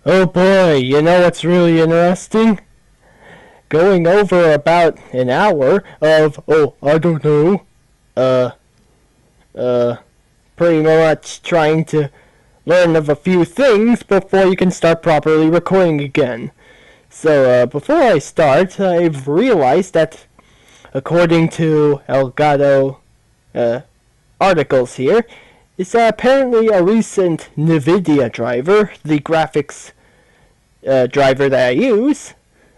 Oh boy, you know what's really interesting? Going over about an hour of, I don't know, uh, uh, pretty much trying to learn of a few things before you can start properly recording again. So, before I start, I've realized that, according to Elgato, articles here, is apparently a recent NVIDIA driver, the graphics driver that I use,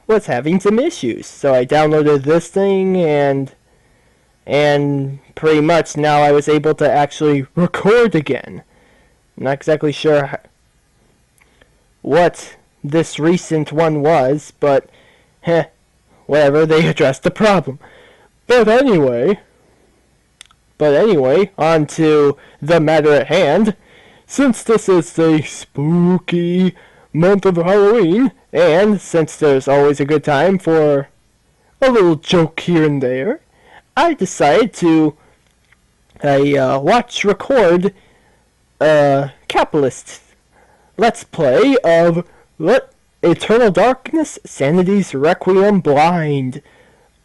was having some issues. So I downloaded this thing and pretty much now I was able to actually record again. I'm not exactly sure what this recent one was, but whatever, they addressed the problem. But anyway, on to the matter at hand. Since this is the spooky month of Halloween, and since there's always a good time for a little joke here and there, I decided to record Capitalist Let's Play of Eternal Darkness, Sanity's Requiem Blind.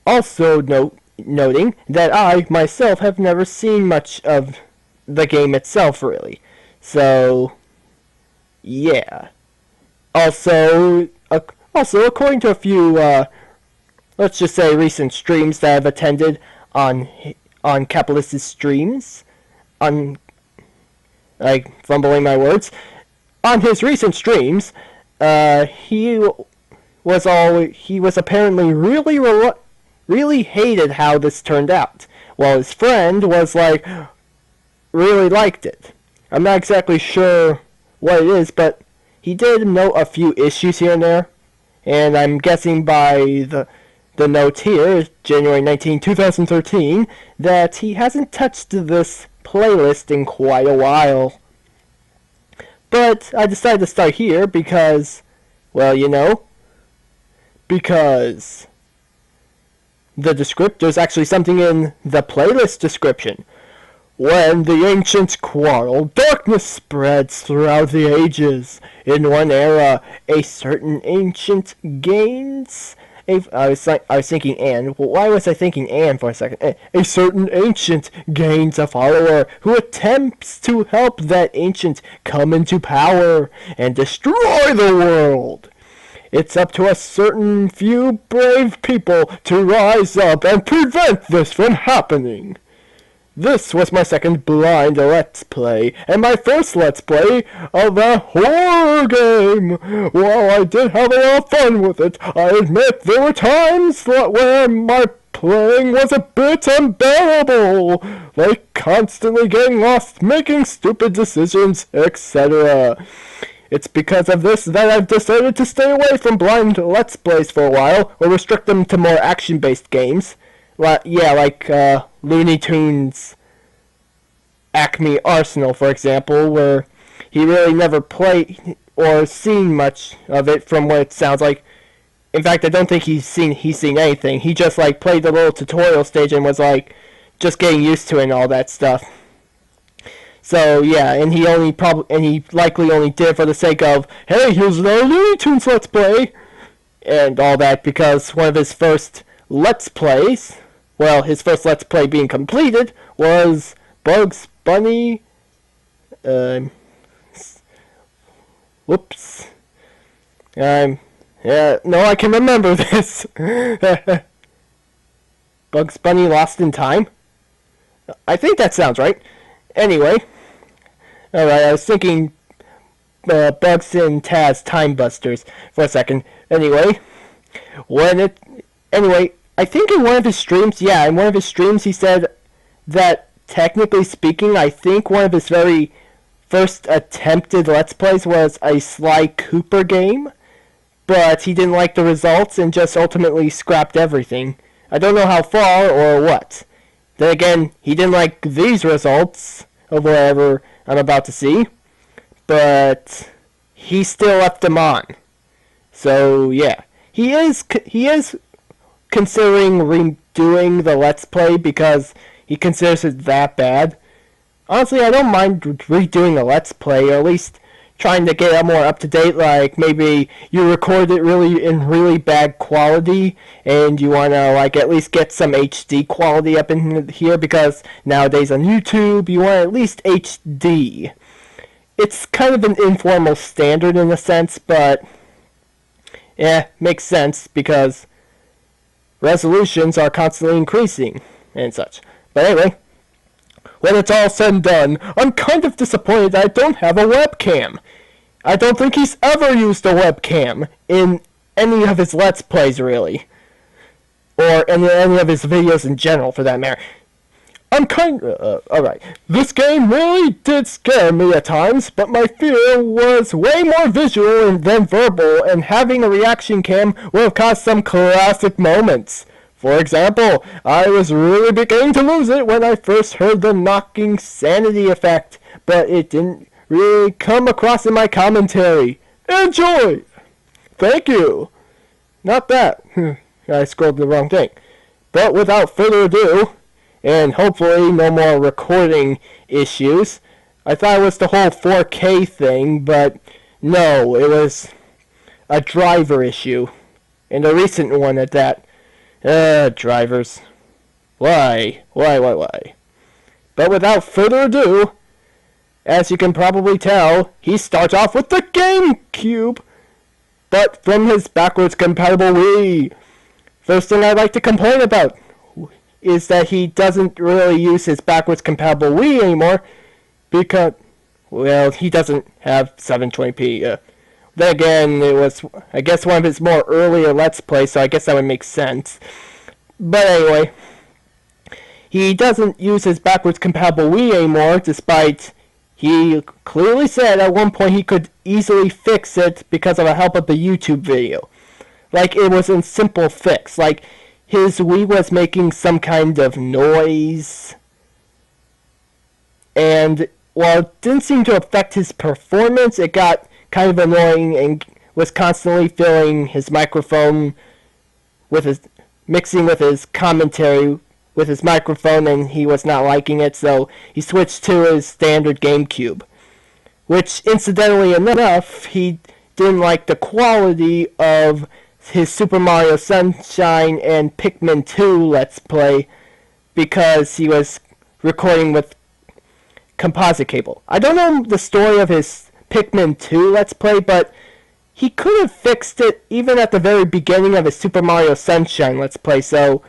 Also noting that I, myself, have never seen much of the game itself, really. So, yeah. Also, according to a few, let's just say recent streams that I've attended on Capitalist's streams, fumbling my words, on his recent streams, he was apparently really hated how this turned out, while his friend was really liked it. I'm not exactly sure what it is, but he did note a few issues here and there, and I'm guessing by the note here, January 19, 2013, that he hasn't touched this playlist in quite a while. But I decided to start here because, because there's actually something in the playlist description. When the ancients quarrel, darkness spreads throughout the ages. In one era, a certain ancient gains... I was thinking Anne. Why was I thinking Anne for a second? A certain ancient gains a follower who attempts to help that ancient come into power and destroy the world. It's up to a certain few brave people to rise up and prevent this from happening. This was my second blind Let's Play, and my first Let's Play of a horror game. While I did have a lot of fun with it, I admit there were times where my playing was a bit unbearable, like constantly getting lost, making stupid decisions, etc. It's because of this that I've decided to stay away from blind Let's Plays for a while, or restrict them to more action-based games. Looney Tunes Acme Arsenal, for example, where he really never played or seen much of it from what it sounds like. In fact, I don't think he's seen anything. He just played the little tutorial stage and was just getting used to it and all that stuff. So yeah, and he likely only did it for the sake of, hey, here's the Looney Tunes Let's Play and all that, because one of his first Let's Plays, well, his first Let's Play being completed was Bugs Bunny, whoops, no, I can remember this, Bugs Bunny Lost in Time, I think that sounds right. Anyway, alright, I was thinking, Bugs and Taz Time Busters for a second. Anyway, I think in one of his streams, he said that, technically speaking, I think one of his very first attempted Let's Plays was a Sly Cooper game, but he didn't like the results and just ultimately scrapped everything. I don't know how far or what. Then again, he didn't like these results of whatever I'm about to see, but he still left them on. So, yeah. He is considering redoing the Let's Play because he considers it that bad. Honestly, I don't mind redoing the Let's Play, or at least trying to get it more up to date, like maybe you record it really in really bad quality and you want to like at least get some HD quality up in here, because nowadays on YouTube you want at least HD. It's kind of an informal standard in a sense, but yeah, makes sense because resolutions are constantly increasing and such. But anyway, when it's all said and done, I'm kind of disappointed that I don't have a webcam. I don't think he's ever used a webcam in any of his Let's Plays, really. Or in any of his videos in general, for that matter. Alright. This game really did scare me at times, but my fear was way more visual than verbal, and having a reaction cam would have caused some classic moments. For example, I was really beginning to lose it when I first heard the knocking sanity effect, but it didn't really come across in my commentary. Enjoy! Thank you! Not that. I scrolled the wrong thing. But without further ado, and hopefully no more recording issues. I thought it was the whole 4K thing, but no, it was a driver issue. And a recent one at that. Drivers. Why? But without further ado, as you can probably tell, he starts off with the GameCube, but from his backwards compatible Wii. First thing I'd like to complain about is that he doesn't really use his backwards compatible Wii anymore, because, well, he doesn't have 720p. Then again, it was, I guess, one of his more earlier Let's Plays, so I guess that would make sense. But anyway, he doesn't use his backwards compatible Wii anymore, despite he clearly said at one point he could easily fix it because of the help of the YouTube video. Like, it was a simple fix. Like, his Wii was making some kind of noise, and while it didn't seem to affect his performance, it got kind of annoying and was constantly filling his microphone with his, mixing with his commentary with his microphone, and he was not liking it, so he switched to his standard GameCube. Which, incidentally enough, he didn't like the quality of his Super Mario Sunshine and Pikmin 2 Let's Play, because he was recording with composite cable. I don't know the story of his Pikmin 2 Let's Play, but he could have fixed it even at the very beginning of his Super Mario Sunshine Let's Play, so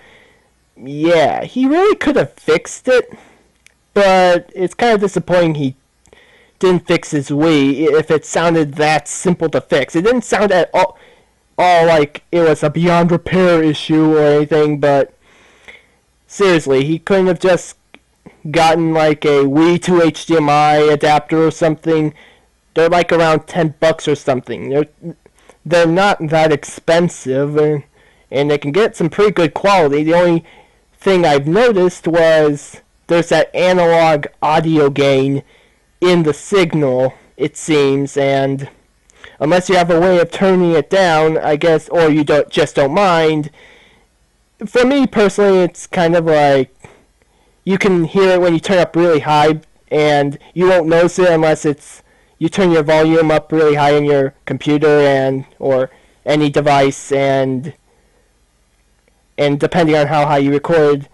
yeah, he really could have fixed it, but it's kind of disappointing he didn't fix his Wii if it sounded that simple to fix. It didn't sound at all like it was a beyond repair issue or anything, but seriously, he couldn't have just gotten like a Wii to HDMI adapter or something. They're like around $10 or something. They're not that expensive, and they can get some pretty good quality. The only thing I've noticed was there's that analog audio gain in the signal, it seems, and unless you have a way of turning it down, I guess, or you don't mind. For me personally, it's kind of like you can hear it when you turn up really high, and you won't notice it unless you turn your volume up really high on your computer or any device, and depending on how high you record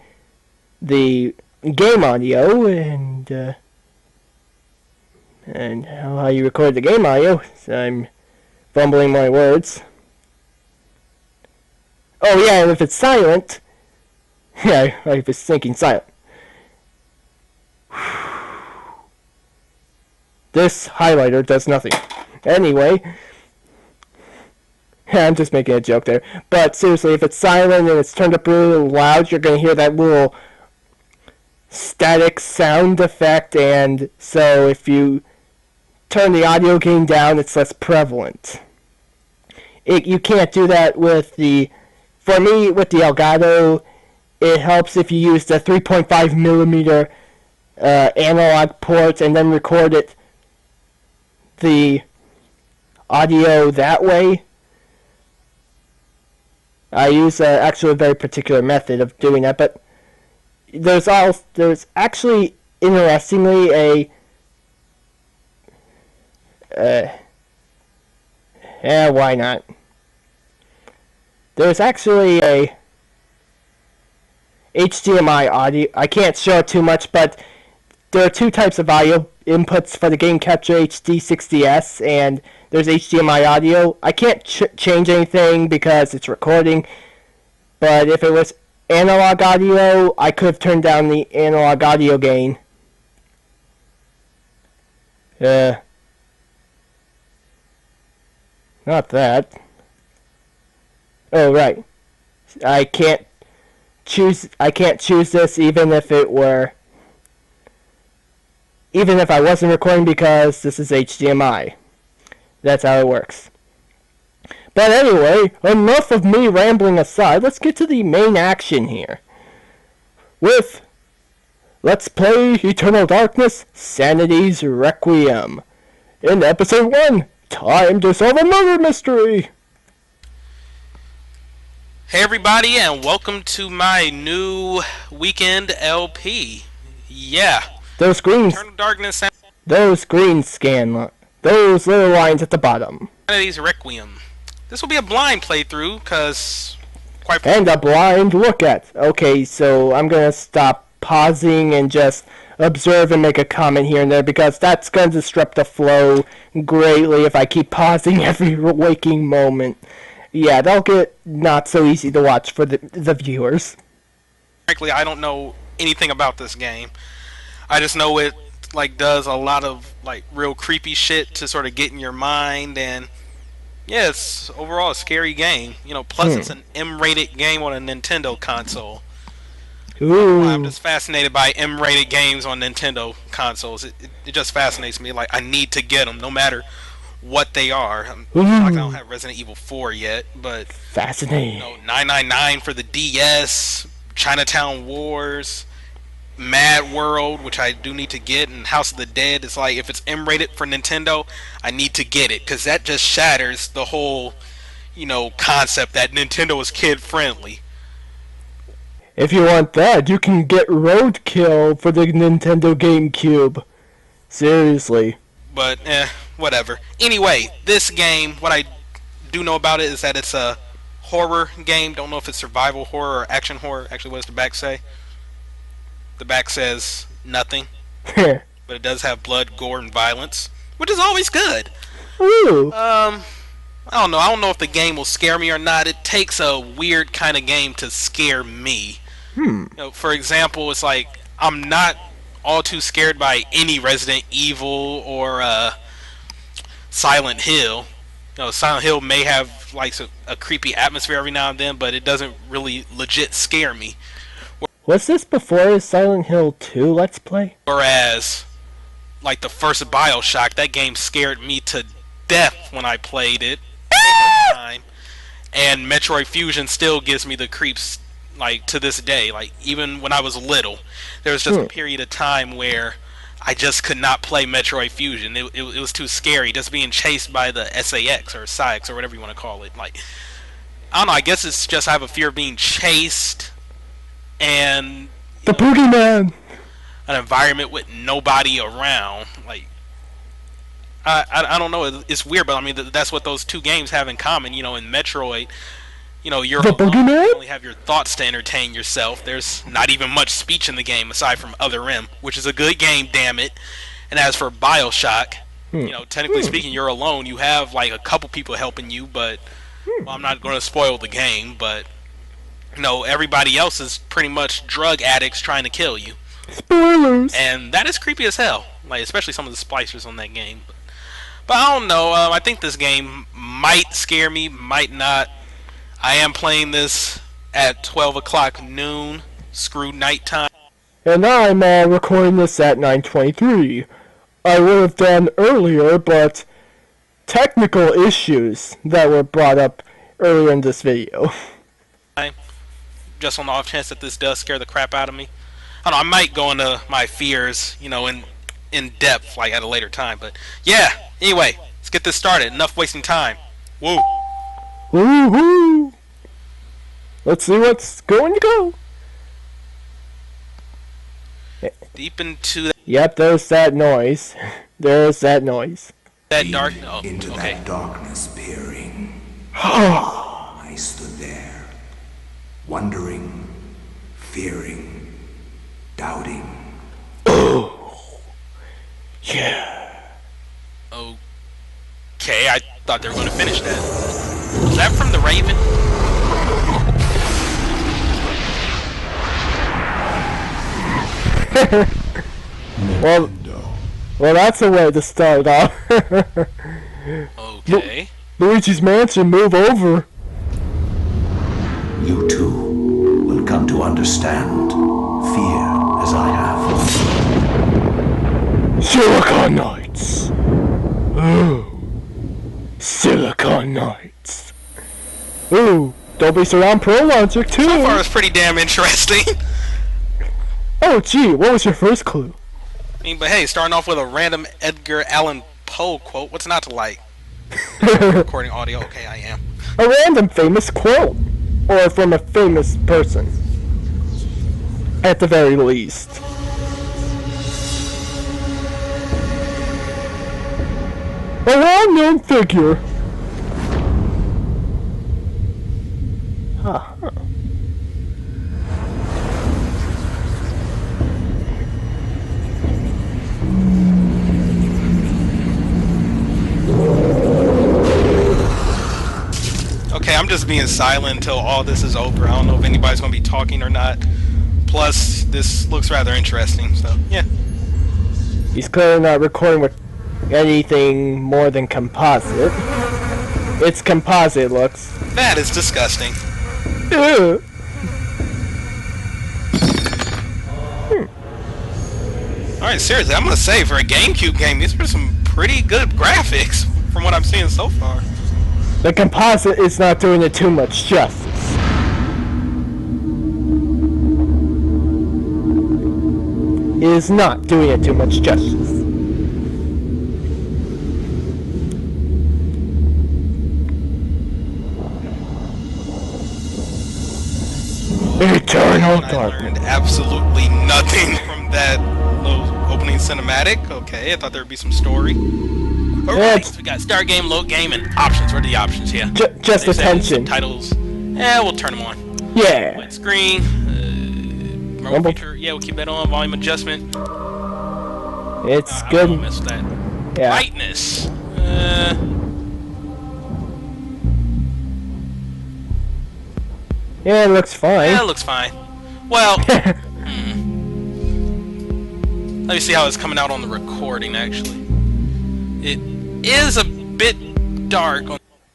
the game audio and how high you record the game audio. So I'm fumbling my words. Oh yeah, and if it's silent, yeah, if it's thinking silent. This highlighter does nothing. Anyway, I'm just making a joke there. But seriously, if it's silent and it's turned up really loud, you're going to hear that little static sound effect, and so if you turn the audio gain down, it's less prevalent. You can't do that with for me, with the Elgato. It helps if you use the 3.5 millimeter analog port and then record the audio that way. I use actually a very particular method of doing that, but there's actually, interestingly, Why not? There's actually a HDMI audio. I can't show it too much, but there are two types of audio inputs for the Game Capture HD 60S, and there's HDMI audio. I can't change anything because it's recording, but if it was analog audio, I could have turned down the analog audio gain. Not that. Oh, right. I can't choose this even if I wasn't recording because this is HDMI. That's how it works. But anyway, enough of me rambling aside. Let's get to the main action here. With Let's Play Eternal Darkness Sanity's Requiem. In Episode 1, time to solve a murder mystery! Hey everybody, and welcome to my new weekend LP. Yeah. Those green scan, those little lines at the bottom. Sanity's Requiem. This will be a blind playthrough, because and a blind look at. Okay, so I'm gonna stop pausing and just observe and make a comment here and there, because that's gonna disrupt the flow greatly if I keep pausing every waking moment. Yeah, that'll get not so easy to watch for the viewers. Frankly, I don't know anything about this game. I just know it does a lot of real creepy shit to sort of get in your mind, and yeah, it's overall a scary game. Plus it's an M-rated game on a Nintendo console. Ooh. I'm just fascinated by M-rated games on Nintendo consoles. It just fascinates me. I need to get them, no matter what they are. I don't have Resident Evil 4 yet, but fascinating. 999 for the DS, Chinatown Wars, Mad World, which I do need to get, and House of the Dead. It's if it's M-rated for Nintendo, I need to get it, because that just shatters the whole, concept that Nintendo is kid-friendly. If you want that, you can get Roadkill for the Nintendo GameCube. Seriously. But, whatever. Anyway, this game, what I do know about it is that it's a horror game. Don't know if it's survival horror or action horror. Actually, what does the back say? The back says nothing. But it does have blood, gore, and violence, which is always good. Ooh. I don't know. I don't know if the game will scare me or not. It takes a weird kind of game to scare me. For example, it's I'm not all too scared by any Resident Evil or Silent Hill. Silent Hill may have a creepy atmosphere every now and then, but it doesn't really legit scare me. Was this before Silent Hill 2 Let's Play? Whereas, the first BioShock, that game scared me to death when I played it. And Metroid Fusion still gives me the creeps, to this day. Even when I was little, there was just a period of time where I just could not play Metroid Fusion. It was too scary, just being chased by the SAX or SAX or whatever you want to call it. I don't know, I guess it's just I have a fear of being chased and the boogeyman, an environment with nobody around. I don't know, it's weird, but I mean that's what those two games have in common. In Metroid, you're alone, you only have your thoughts to entertain yourself. There's not even much speech in the game aside from Other M, which is a good game, damn it. And as for BioShock, technically speaking, you're alone. You have a couple people helping you, but I'm not going to spoil the game, but everybody else is pretty much drug addicts trying to kill you. Spoilers. And that is creepy as hell. Especially some of the splicers on that game. But I don't know. I think this game might scare me, might not. I am playing this at 12 o'clock noon. Screw nighttime. And I'm recording this at 9:23. I would have done earlier, but technical issues that were brought up earlier in this video. Just on the off chance that this does scare the crap out of me. I don't know, I might go into my fears, in depth, at a later time. But yeah, anyway, let's get this started. Enough wasting time. Woo! Woohoo! Let's see what's going to go. Deep into that. Yep, there's that noise. There's that noise. That dark. Oh, into okay. that darkness peering. I stood there, wondering, fearing, doubting. Yeah. Okay, I thought they were going to finish that. Was that from the Raven? Well, that's a way to start off. Okay. Luigi's Mansion, move over. You too will come to understand fear as I have. Silicon Knights. Ooh. Silicon Knights. Ooh. Dolby Surround Pro Launcher too. So far, it's pretty damn interesting. Oh, gee, what was your first clue? I mean, but hey, starting off with a random Edgar Allan Poe quote. What's not to like? Recording audio. Okay, I am. A random famous quote. Or from a famous person. At the very least. A well-known figure. Huh. Okay, I'm just being silent until all this is over. I don't know if anybody's going to be talking or not. Plus, this looks rather interesting, so yeah. He's clearly not recording with anything more than composite. It's composite looks. That is disgusting. Ew. Alright, seriously, I'm going to say, for a GameCube game, these are some pretty good graphics from what I'm seeing so far. The composite is not doing it too much justice. It is not doing it too much justice. Eternal I darkness. learned absolutely nothing from that little opening cinematic. Okay, I thought there would be some story. Alright, so we got start game, load game, and options. What are the options? Yeah. Just attention. Titles. We'll turn them on. Yeah. White screen. Remote feature. Yeah, we'll keep that on. Volume adjustment. It's I good. won't mess with that. Yeah. Brightness. Yeah, it looks fine. Yeah, it looks fine. Well, let me see how it's coming out on the recording, actually. It is a bit dark.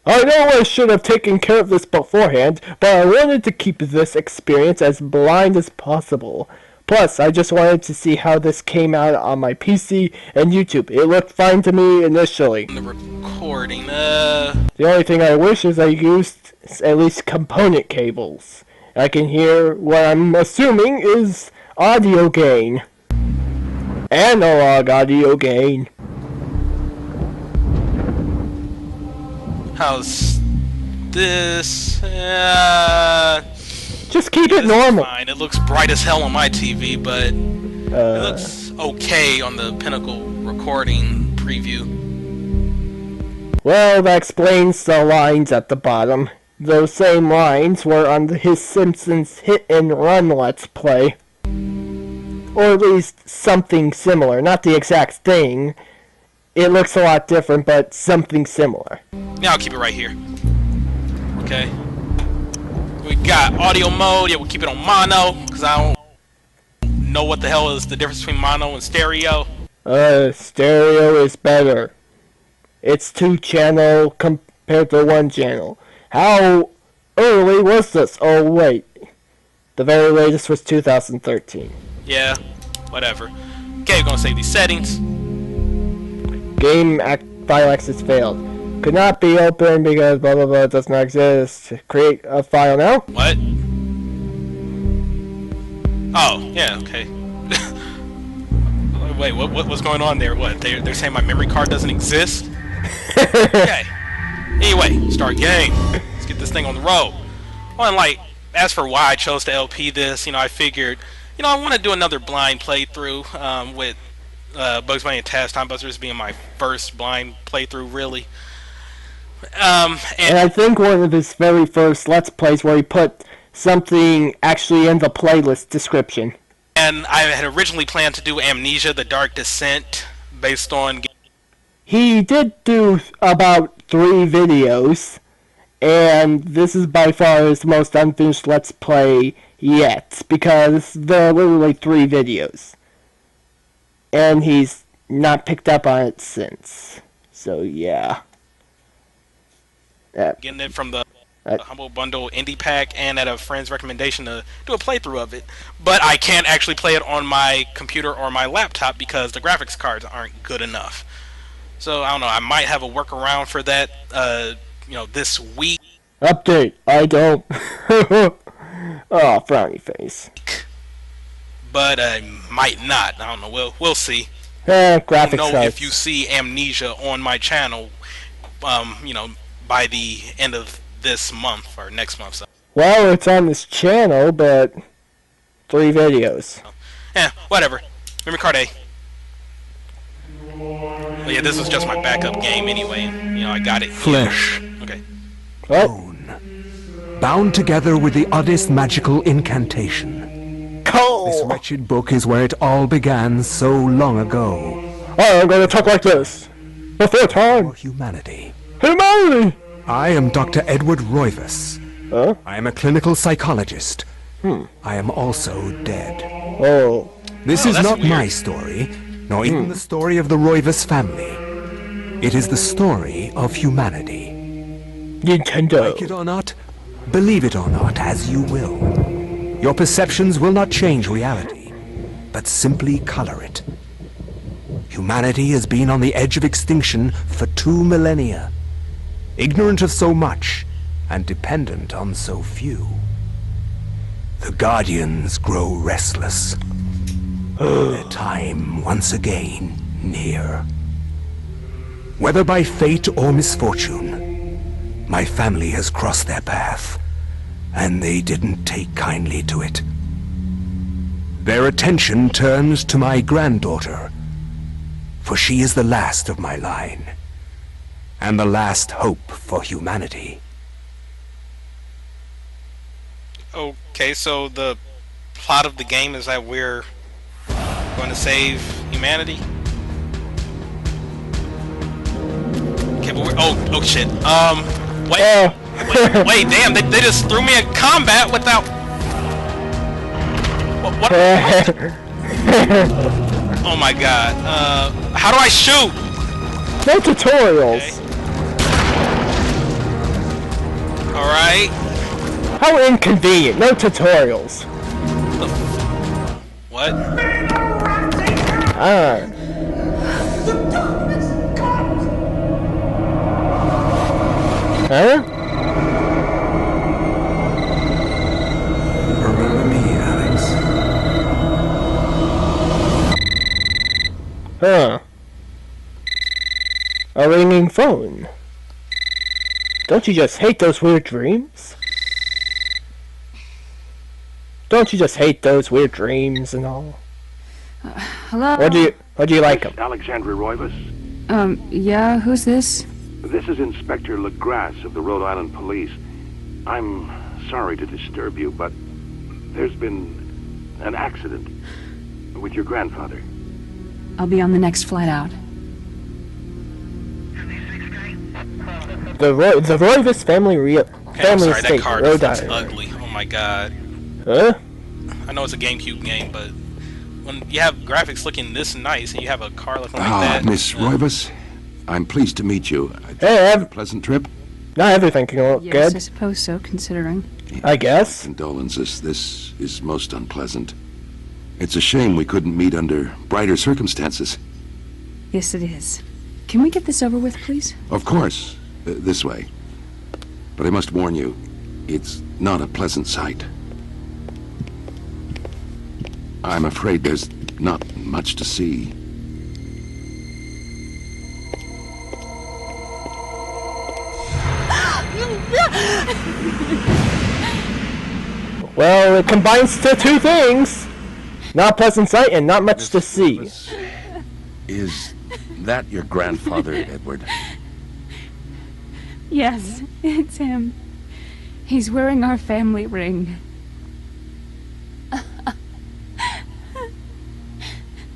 I know I should have taken care of this beforehand, but I wanted to keep this experience as blind as possible. Plus, I just wanted to see how this came out on my PC and YouTube. It looked fine to me initially. The recording, The only thing I wish is I used at least component cables. I can hear what I'm assuming is audio gain. Analog audio gain. how's this? Just keep it This is normal. fine. It looks bright as hell on my TV, but it looks okay on the Pinnacle recording preview. Well, that explains the lines at the bottom. Those same lines were on his Simpsons Hit and Run Let's Play. Or at least something similar. Not the exact thing. It looks a lot different, but something similar. Yeah, I'll keep it right here. Okay. We got audio mode. Yeah, we'll keep it on mono, because I don't know what the hell is the difference between mono and stereo. Stereo is better. It's 2-channel compared to 1-channel. How early was this? Oh, wait. The very latest was 2013. Yeah, whatever. Okay, we're going to save these settings. File access failed. Could not be opened because blah blah blah does not exist. Create a file now. What? Oh, yeah, okay. Wait, what's going on there? What? They're saying my memory card doesn't exist? Okay. Anyway, start game. Let's get this thing on the road. Well, and like, as for why I chose to LP this, I figured, I want to do another blind playthrough with Bugs Bunny and Taz Time Busters being my first blind playthrough, really. And I think one of his very first Let's Plays where he put something actually in the playlist description. And I had originally planned to do Amnesia: The Dark Descent based on... He did do about 3 videos, and this is by far his most unfinished Let's Play yet, because there are literally 3 videos. And he's not picked up on it since. So, yeah. Getting it from the Humble Bundle Indie Pack and at a friend's recommendation to do a playthrough of it. But I can't actually play it on my computer or my laptop because the graphics cards aren't good enough. So, I don't know, I might have a workaround for that, this week. Update, I don't. Oh, frowny face. But I might not. I don't know. We'll see. Graphics I don't know cards. if you see Amnesia on my channel, by the end of this month or next month. So. Well, it's on this channel, but 3 videos. Whatever. Memory card A. But yeah, this was just my backup game anyway. I got it. Flesh. Okay. What? Bone. Bound together with the oddest magical incantation. This Coal! wretched book is where it all began so long ago. I'm gonna talk like this. Before time. For humanity. Humanity! I am Dr. Edward Roivas. Huh? I am a clinical psychologist. I am also dead. Oh. This is that's not weird. my story, nor even the story of the Roivas family. It is the story of humanity. Nintendo. Like it or not, believe it or not, as you will. Your perceptions will not change reality, but simply color it. Humanity has been on the edge of extinction for 2 millennia, ignorant of so much and dependent on so few. The Guardians grow restless. Their time once again near. Whether by fate or misfortune, my family has crossed their path, and they didn't take kindly to it. Their attention turns to my granddaughter, for she is the last of my line, and the last hope for humanity. Okay, so the plot of the game is that we're going to save humanity? Okay, but we're... Oh shit. Wait, damn, they just threw me in combat without... What? Oh my god. How do I shoot? No tutorials. Okay. Alright. How inconvenient. No tutorials. What? Ah. Huh? Remember me, Alex. Huh. A ringing phone. Don't you just hate those weird dreams? Don't you just hate those weird dreams and all? Hello? Or do you like them? Alexandra Roivas. Yeah, who's this? This is Inspector LaGrasse of the Rhode Island Police. I'm sorry to disturb you, but there's been an accident with your grandfather. I'll be on the next flight out. The Roivas family Okay, I'm family sorry, that estate, card Rhode looks Island. ugly. Oh my god. Huh? I know it's a GameCube game, but when you have graphics looking this nice and you have a car looking like that... Miss Roivas, I'm pleased to meet you. Hey, A pleasant trip? not everything can look Yes, I good. suppose so, considering. I guess. Condolences. This is most unpleasant. It's a shame we couldn't meet under brighter circumstances. Yes, it is. Can we get this over with, please? Of course, this way. But I must warn you, it's not a pleasant sight. I'm afraid there's not much to see. Well, it combines the two things. Not pleasant sight and not much to see. Is that your grandfather, Edward? Yes, it's him. He's wearing our family ring.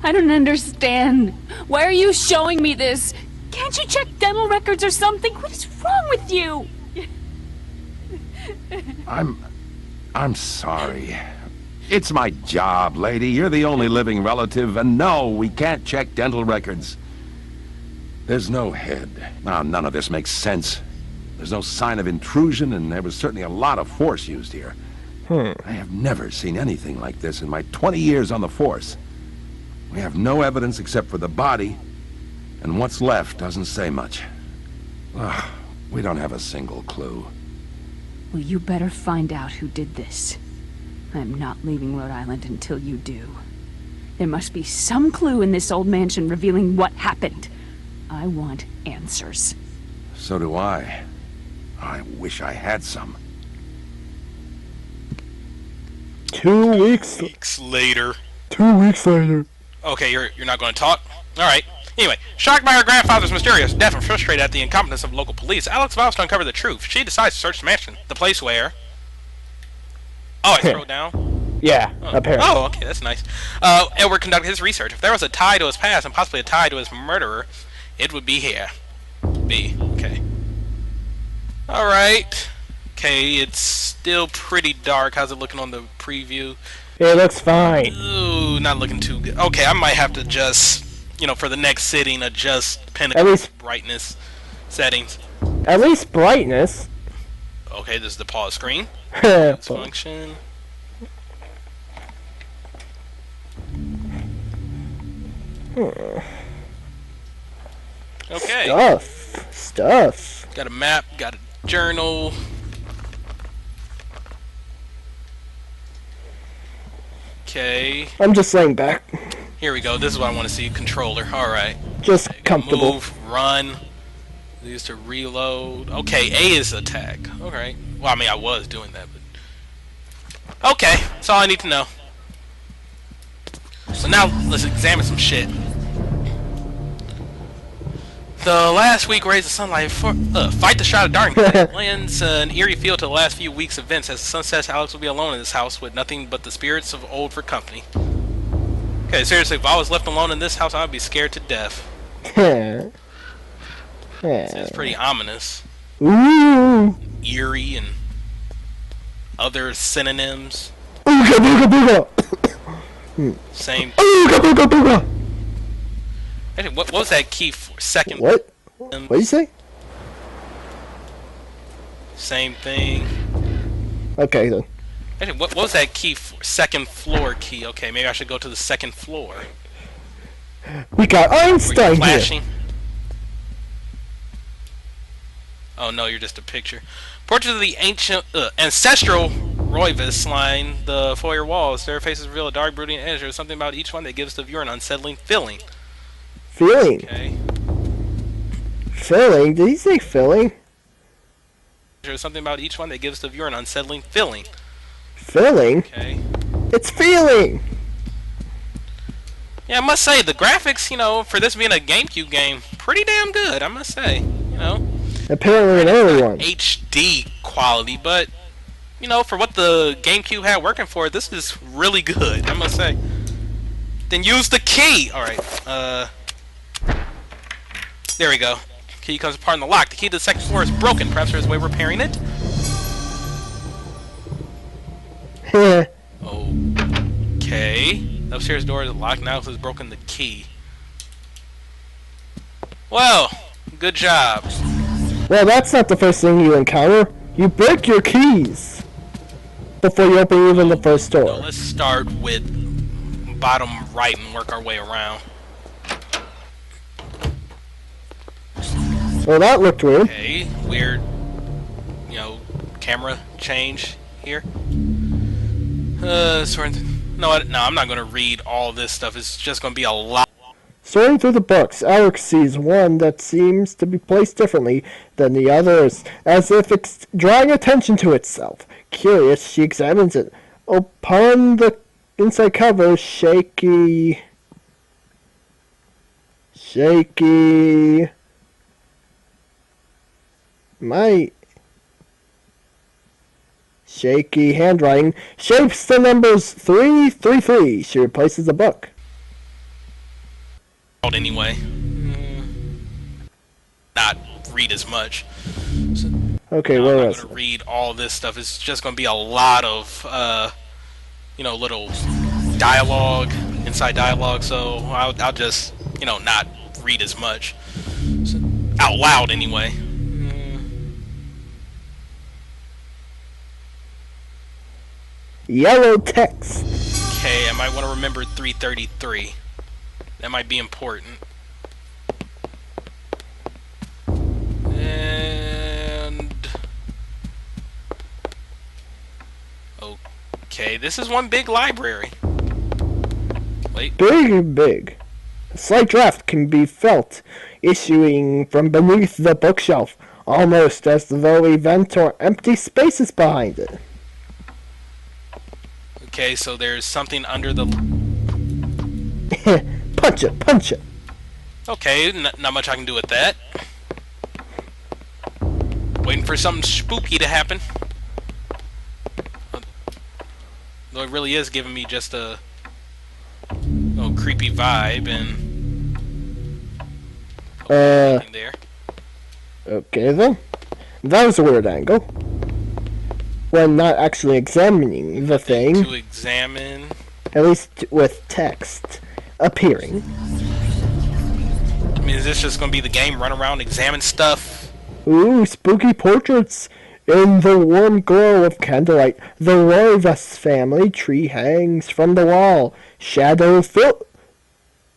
I don't understand. Why are you showing me this? Can't you check dental records or something? What is wrong with you? I'm sorry. It's my job, lady. You're the only living relative, and no, we can't check dental records. There's no head. Now, none of this makes sense. There's no sign of intrusion, and there was certainly a lot of force used here. I have never seen anything like this in my 20 years on the force. We have no evidence except for the body, and what's left doesn't say much. We don't have a single clue. Well, you better find out who did this. I'm not leaving Rhode Island until you do. There must be some clue in this old mansion revealing what happened. I want answers. So do I. I wish I had some. 2 weeks. Later. 2 weeks later. Okay, you're not going to talk? Alright. Anyway, shocked by her grandfather's mysterious death and frustrated at the incompetence of local police, Alex vows to uncover the truth. She decides to search the mansion, the place where... Oh, I throw it down? Yeah, apparently. Oh, okay, that's nice. Edward conducted his research. If there was a tie to his past and possibly a tie to his murderer, it would be here. B. Okay. Alright. Okay, it's still pretty dark. How's it looking on the preview? It looks fine. Ooh, not looking too good. Okay, I might have to just, for the next sitting, adjust At least brightness settings. At least brightness. Okay, this is the pause screen. Function. Function. Okay. Stuff. Got a map, got a journal. Okay. I'm just laying back. Here we go. This is what I want to see. Controller. Alright. Just comfortable. Move, run. Use to reload. Okay, A is attack. Alright. Well, I mean, I was doing that, but... Okay, that's all I need to know. So now, let's examine some shit. The last week raised the sunlight for fight the shroud of darkness. It lends an eerie feel to the last few weeks' events. As the sun sets, Alex will be alone in this house with nothing but the spirits of old for company. Okay, seriously, if I was left alone in this house, I'd be scared to death. It's pretty ominous. Ooh. Eerie and other synonyms. Ooga booga booga. Same. Ooga booga booga. Hey, what was that key for? Second. What? What do you say? Same thing. Okay then. Hey, what was that key for? Second floor key. Okay, maybe I should go to the second floor. We got Einstein here. Flashing. Oh no, you're just a picture. Portrait of the ancient, ancestral Roivus line the foyer walls. Their faces reveal a dark, brooding edge. There's something about each one that gives the viewer an unsettling feeling. Feeling? Okay. Filling? Did he say filling? There's something about each one that gives the viewer an unsettling feeling. Filling? Okay. It's feeling! Yeah, I must say, the graphics, for this being a GameCube game, pretty damn good, I must say. Apparently an early one. HD quality, but, for what the GameCube had working for it, this is really good, I must say. Then use the key! Alright, there we go. Key comes apart in the lock. The key to the second floor is broken. Perhaps there's a way of repairing it? Okay. The upstairs door is locked now because it's broken the key. Well, good job. Well, that's not the first thing you encounter. You break your keys before you open even the first door. No, let's start with bottom right and work our way around. Well, that looked weird. Okay, weird, camera change here. No, I'm not going to read all this stuff. It's just going to be a lot. Sorting through the books, Alex sees one that seems to be placed differently than the others, as if it's drawing attention to itself. Curious, she examines it. Upon the inside cover, shaky... Shaky. My shaky handwriting shapes the numbers 333. She replaces the book. Anyway, not read as much. Okay, I'm where not was gonna it? read all this stuff. It's just gonna be a lot of little dialogue, inside dialogue. So I'll just not read as much out loud anyway. Yellow text. Okay, I might want to remember 333. That might be important. And okay, this is one big library. Wait. Big. A slight draft can be felt issuing from beneath the bookshelf, almost as though a vent or empty spaces behind it. Okay, so there's something under the... Punch it. Okay, not much I can do with that. Waiting for something spooky to happen. Though it really is giving me just a little creepy vibe, and nothing there. Okay then. That was a weird angle. When not actually examining the thing, To examine. at least with text appearing. I mean, is this just gonna be the game? Run around, examine stuff. Ooh, spooky portraits! In the warm glow of candlelight, the Roivas family tree hangs from the wall. Shadow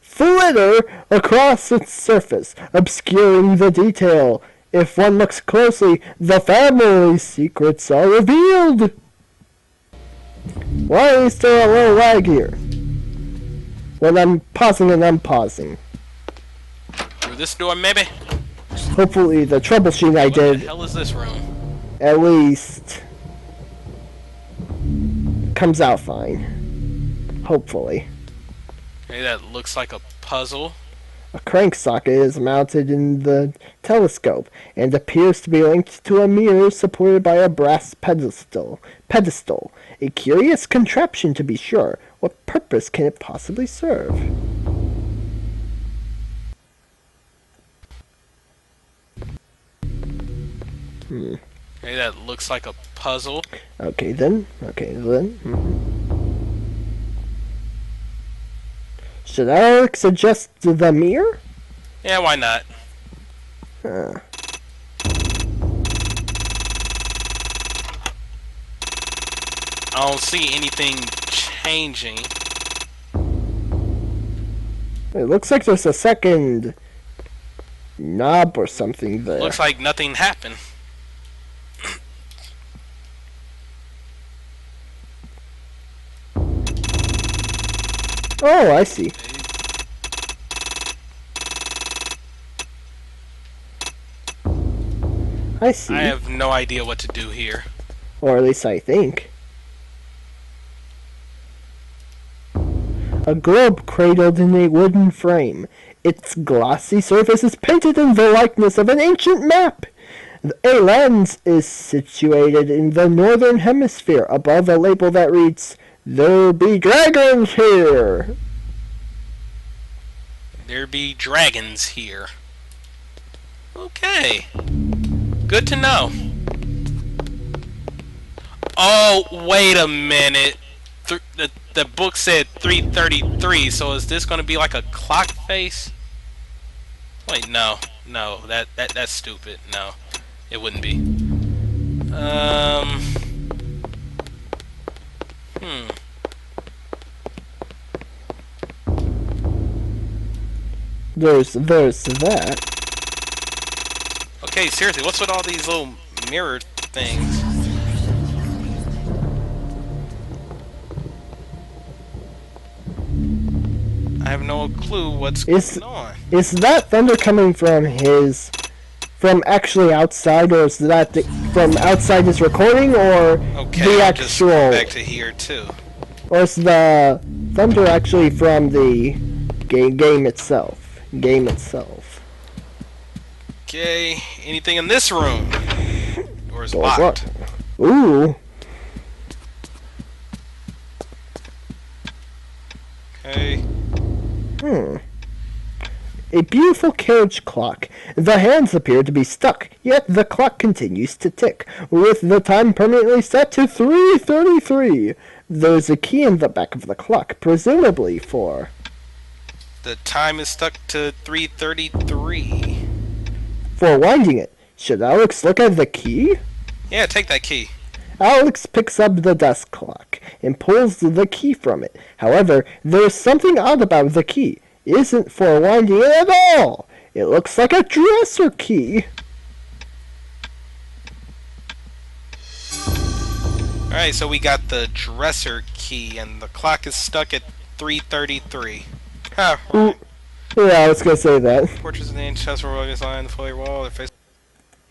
flitter across its surface, obscuring the detail. If one looks closely, the family's secrets are revealed. Why is there a little lag here? When I'm pausing and unpausing. Through this door, maybe? Hopefully the troubleshooting I What the did hell is this room? at least comes out fine. Hopefully. Okay, that looks like a puzzle. A crank socket is mounted in the telescope and appears to be linked to a mirror supported by a brass pedestal. A curious contraption, to be sure. What purpose can it possibly serve? Okay, that looks like a puzzle. Okay then. Should Alex adjust the mirror? Yeah, why not? I don't see anything changing. It looks like there's a second knob or something there. Looks like nothing happened. Oh, I see. I see. I have no idea what to do here. Or at least I think. A globe cradled in a wooden frame. Its glossy surface is painted in the likeness of an ancient map. A lens is situated in the northern hemisphere above a label that reads, "There be dragons here." There be dragons here. Okay. Good to know. Oh, wait a minute. The book said 333, so is this going to be like a clock face? Wait, no. No, that's stupid. No, it wouldn't be. There's that. Okay, seriously, what's with all these little mirror things? I have no clue what's going on. Is that thunder coming from actually outside, or is that from outside his recording, or Okay, the I'll just actual? go back to here too. Or is the thunder actually from the game itself? game itself. Okay, anything in this room? Door's Door's locked. Ooh. Okay. A beautiful carriage clock. The hands appear to be stuck, yet the clock continues to tick, with the time permanently set to 3:33. There's a key in the back of the clock, presumably for... The time is stuck to 3:33. For winding it. Should Alex look at the key? Yeah, take that key. Alex picks up the desk clock and pulls the key from it. However, there's something odd about the key. It isn't for winding it at all. It looks like a dresser key. Alright, so we got the dresser key, and the clock is stuck at 3:33. Huh, right. Yeah, I was gonna say that. Portraits of the ancient chest were always lying on the foliar wall. Their face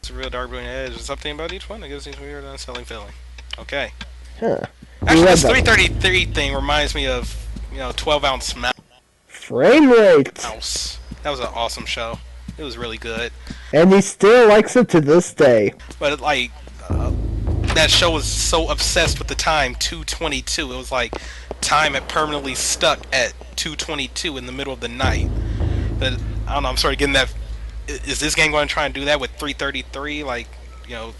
is a real dark blue edge. There's something about each one that gives these weird, unsettling feeling. Okay. Huh. Actually, this 3:33 thing reminds me of, 12-ounce Frame rate. mouse. That was an awesome show. It was really good. And he still likes it to this day. But that show was so obsessed with the time 2:22. It was like time had permanently stuck at 2:22 in the middle of the night. But I don't know. I'm sort of getting that. Is this game going to try and do that with 3:33? Like,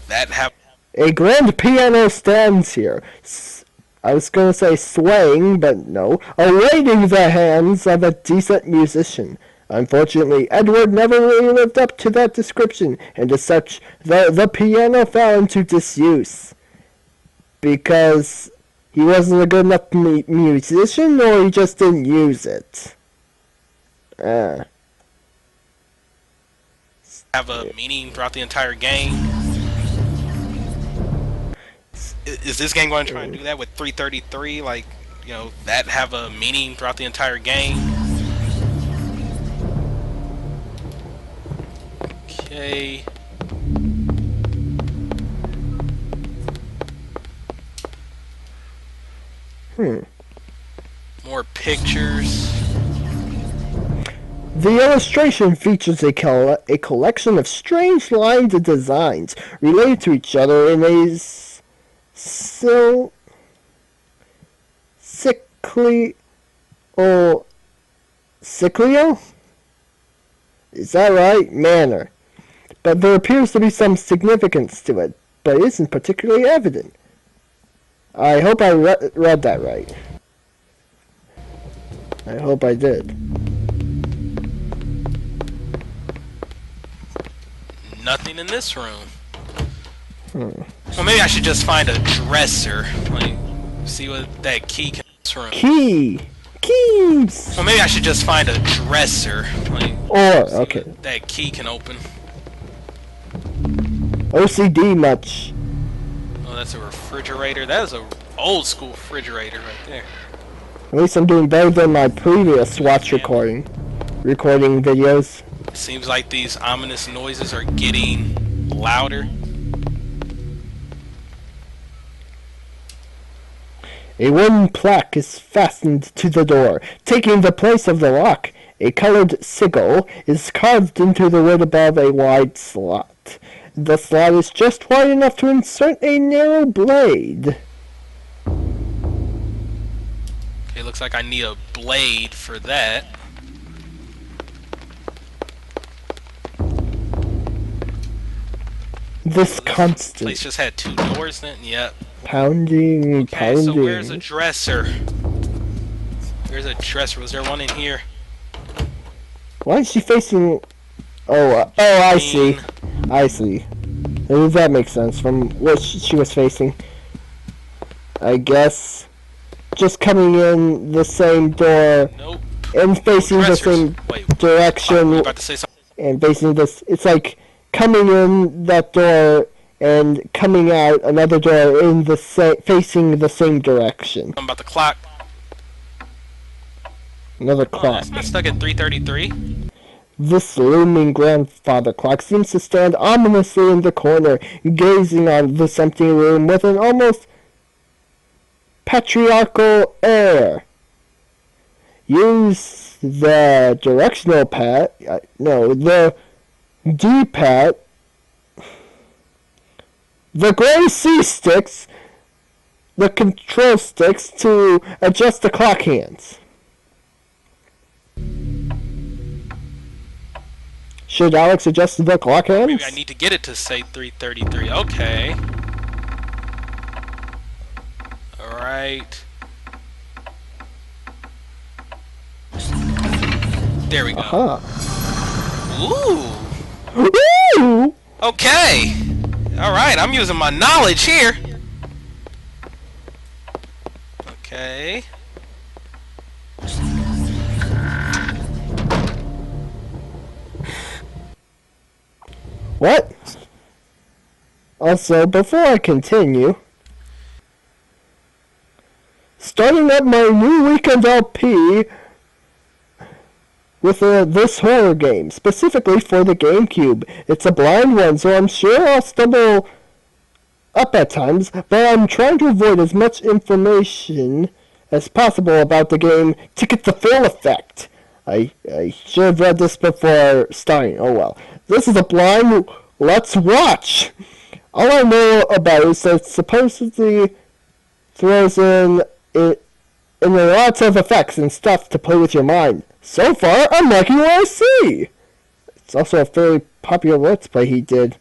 that happened. A grand piano stands here. I was going to say swaying, but no. Awaiting the hands of a decent musician. Unfortunately, Edward never really lived up to that description, and as such, the piano fell into disuse. Because he wasn't a good enough musician, or he just didn't use it. Have a meaning throughout the entire game. Is this game going to try and do that with 3:33? Like, that have a meaning throughout the entire game? Okay. More pictures. The illustration features a collection of strange lined designs related to each other in a cyclical is that right? Manner. But there appears to be some significance to it, but it isn't particularly evident. I hope I read that right. I hope I did. Nothing in this room. Well, maybe I should just find a dresser. Like, see what that key can in this room. Keys! Well, maybe I should just find a dresser. Like, okay. what that key can open. OCD much. Oh, that's a refrigerator. That is a old school refrigerator right there. At least I'm doing better than my previous watch recording videos. It seems like these ominous noises are getting louder. A wooden plaque is fastened to the door, taking the place of the lock. A colored sigil is carved into the wood above a wide slot. The slot is just wide enough to insert a narrow blade. Okay, looks like I need a blade for that. This constant place just had 2 doors then? Yep. pounding. Okay, so where's a dresser? Where's a dresser? Was there one in here? Why is she facing... I see. That makes sense from what she was facing. I guess just coming in the same door and facing the same direction and facing this. It's like coming in that door and coming out another door in the facing the same direction. Something about the clock. Another clock. It's not stuck at 3:33. This looming grandfather clock seems to stand ominously in the corner, gazing on this empty room with an almost patriarchal air. use the directional pad, the D-pad, the gray C-sticks, the control sticks to adjust the clock hands. Should Alex adjust the clock hands? Maybe I need to get it to say 3:33. Okay. Alright. There we go. Ooh. Ooh! Okay. Alright, I'm using my knowledge here. Okay. What? Also, before I continue, starting up my new weekend LP with this horror game, specifically for the GameCube. It's a blind one, so I'm sure I'll stumble up at times, but I'm trying to avoid as much information as possible about the game to get the full effect. I should have read this before starting. Oh well. This is a blind let's watch. All I know about is that it supposedly throws in lots of effects and stuff to play with your mind. So far, I'm liking what I see. It's also a fairly popular Let's Play he did